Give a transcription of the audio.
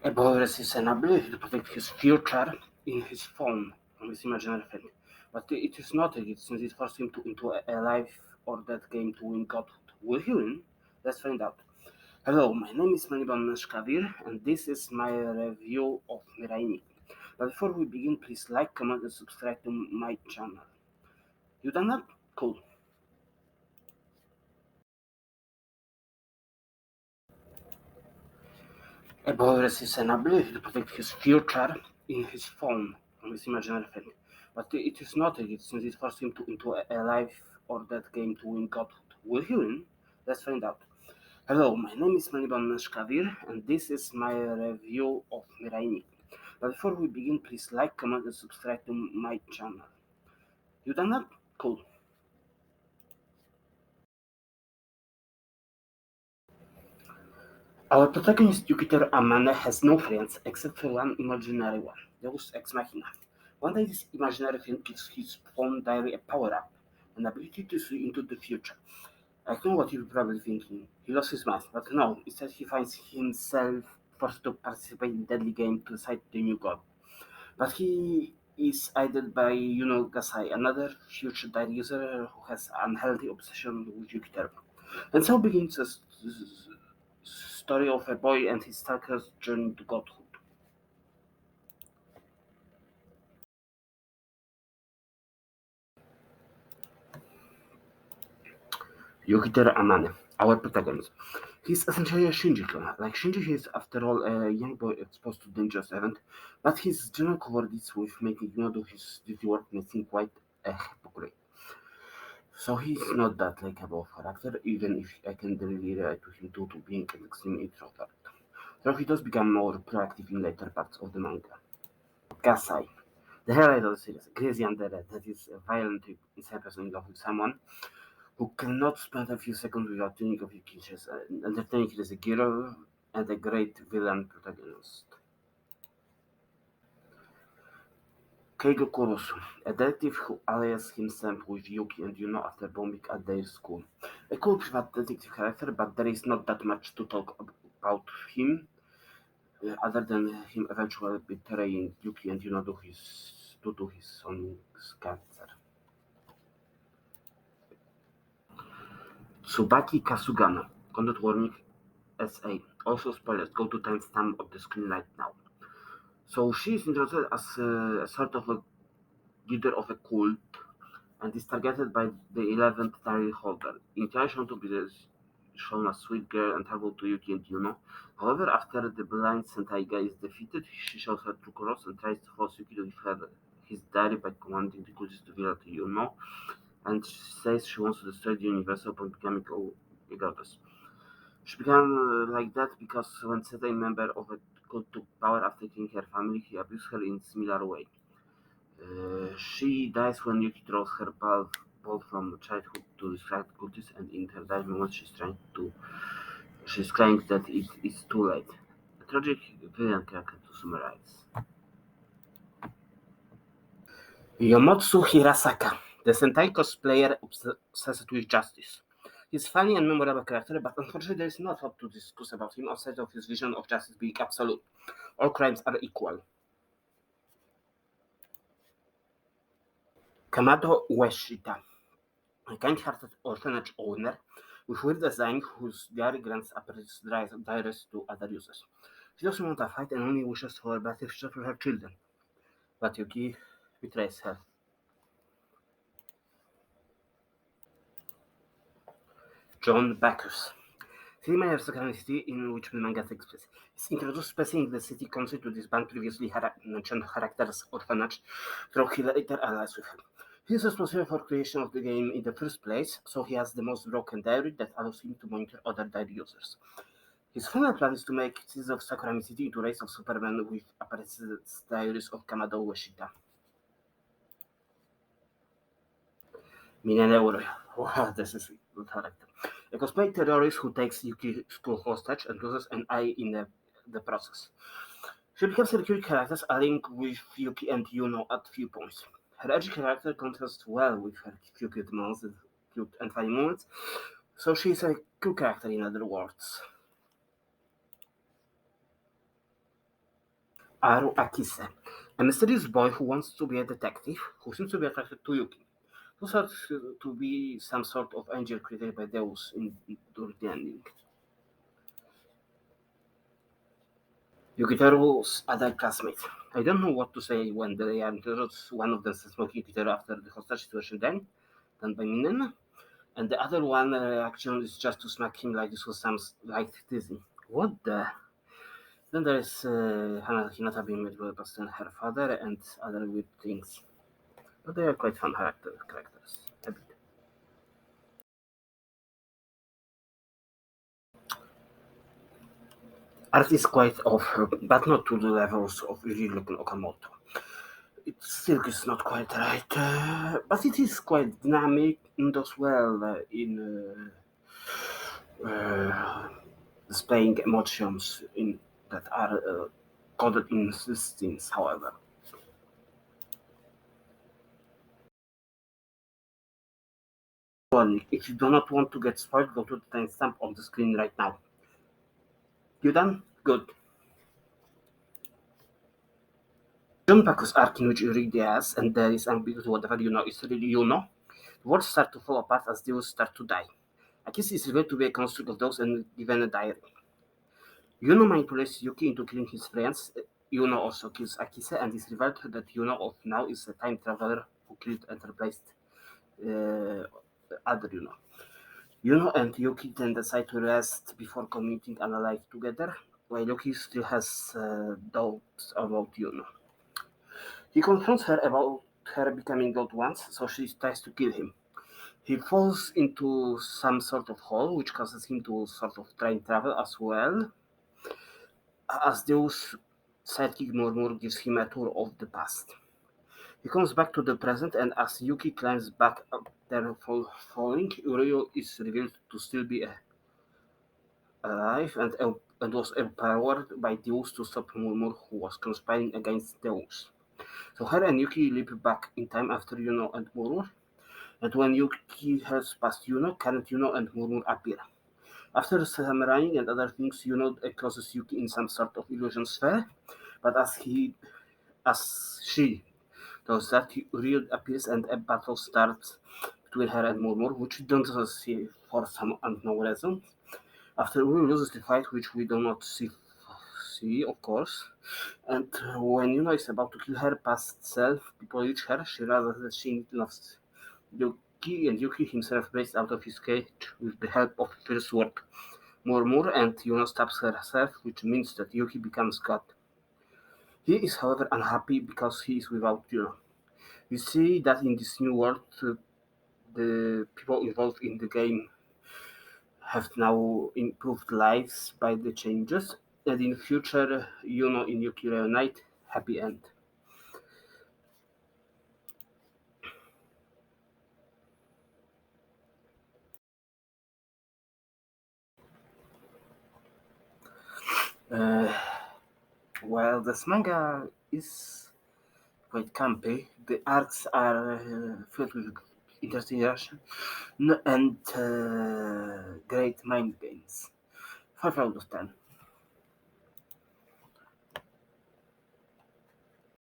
A boy receives an ability to protect his future in his phone from his imaginary friend. But it is not a gift since it forced him into a life or death game to win godhood. Will he win? Let's find out. Hello, my name is Melnibonean Menschklavier and this is my review of Mirai Nikki. But before we begin, please like, comment and subscribe to my channel. You done that? Cool. A boy receives an ability to protect his future in his phone from his imaginary friend. But it is not a gift since it forced him into a life or death game to win godhood. Will he win? Let's find out. Hello, my name is Melnibonean Menschklavier and this is my review of Mirai Nikki. But before we begin, please like, comment and subscribe to my channel. You done that? Cool. Our protagonist Yukiter Amane has no friends except for one imaginary one, Deus Ex Machina. One day this imaginary friend gives his phone diary a power-up, an ability to see into the future. I know what you're probably thinking. He lost his mind, but no, instead he finds himself forced to participate in deadly game to fight the new god. But he is aided by, Gasai, another future diary user who has unhealthy obsession with Yukiter. And so begins a story of a boy and his stalker's journey to godhood. Yukiter Amane, our protagonist. He's essentially a Shinji clone. Like Shinji, he is after all a young boy exposed to dangerous event, but his general cowardice with making do his dirty work makes him quite a hypocrite. So he's not that likable character, even if I can really relate to him due to being an extreme introvert. So he does become more proactive in later parts of the manga. Gasai, the highlight of the series, crazy undead that is violently insane person in love with someone who cannot spend a few seconds without thinking of Yuki's entertaining as a hero and a great villain protagonist. Keigo Kurusu, a detective who allies himself with Yuki and Yuno after bombing at their school. A cool private detective character, but there is not that much to talk about him, other than him eventually betraying Yuki and Yuno due to his own cancer. Tsubaki Kasugano, content warning SA. Also spoilers, go to timestamp of the screen right now. So she is introduced as a sort of a leader of a cult and is targeted by the 11th title holder. Intention to be shown as sweet girl and terrible to Yuki and Yuno. However, after the blind Sentaiga is defeated, she shows her true colors and tries to force Yuki to give her his diary by commanding the cultists to reveal to Yuno. And she says she wants to destroy the universe upon becoming a goddess. She became like that because when certain member of a cult took power after killing her family, he abused her in similar way. She dies when Yuki throws her ball from childhood to distract cultists, and in her dying moment, she's crying that it is too late. A tragic villain character to summarize. Yomotsu Hirasaka, the Sentai cosplayer obsessed with justice. He's funny and memorable character, but unfortunately there is not a lot to discuss about him outside of his vision of justice being absolute. All crimes are equal. Kamado Ueshita, a kind-hearted orphanage owner with weird design whose diary grants apparatus diaries to other users. She doesn't want a fight and only wishes for a better future for her children, but Yuki betrays her. John Bacchus. Cinema Aristocratic city in which the manga takes place. It's introduced passing the city council to disband previously mentioned character's orphanage, though he later allies with him. He is responsible for creation of the game in the first place, so he has the most broken diary that allows him to monitor other diary users. His final plan is to make citizens of Sakurami City into a race of supermen with apparatus diaries of Kamado Ueshita. Mineneur. Wow, this is a good character. A cosplay terrorist who takes Yuki's school hostage and loses an eye in the process. She becomes a recurring character, allying with Yuki and Yuno at few points. Her edgy character contrasts well with her few cute and funny moments, so she is a cool character in other words. Aru Akise, a mysterious boy who wants to be a detective who seems to be attracted to Yuki, who starts to be some sort of angel created by Deus during the ending. Yukiteru's other classmates. I don't know what to say when they are introduced. One of them says smoking Yukiteru after the hostage situation done by Minen, and the other one reaction is just to smack him like this was some light teasing. What the? Then there is Hinata being made by and her father and other weird things. But they are quite fun characters. A bit. Art is quite off, but not to the levels of Ryuken Okamoto. It still is not quite right, but it is quite dynamic and does well in displaying emotions that are coded in systems, however. Well, if you do not want to get spoiled, go to the timestamp on the screen right now. You done? Good. Junpaku's arc in which you read the ass and there is ambiguity whatever you know is really you know. The words start to fall apart as Deus start to die. Akisi is revealed to be a construct of those and given a diary. Yuno manipulates Yuki into killing his friends. Yuno also kills Akise and is revealed that Yuno of now is a time traveler who killed and replaced uh, other Yuno. Yuno and Yuki then decide to rest before committing an life together, while Yuki still has doubts about Yuno. He confronts her about her becoming God once, so she tries to kill him. He falls into some sort of hole, which causes him to sort of time travel as well, as Deus' sidekick Murmur gives him a tour of the past. He comes back to the present, and as Yuki climbs back up there falling, Uryu is revealed to still be alive and was empowered by Deus to stop Murmur, who was conspiring against Deus. So her and Yuki leap back in time after Yuno and Murmur, and when Yuki heads past Yuno, current Yuno and Murmur appear. After samuraiing and other things, Yuno closes Yuki in some sort of illusion sphere, but as she does that, Ryu appears and a battle starts between her and Murmur, which we don't see for some unknown reason. After Ryu loses the fight, which we do not see of course, and when Yuno is about to kill her past self, people reach her, she realizes that she loves Yuki, and Yuki himself breaks out of his cage with the help of First Word Murmur, and Yuno stabs herself, which means that Yuki becomes God. He is, however, unhappy because he is without Yuno. We see that in this new world, the people involved in the game have now improved lives by the changes, and in future, Yuno and Yuki reunite. Happy end. Uh, well, this manga is quite campy. The arcs are filled with interesting action and great mind games. 5 out of 10.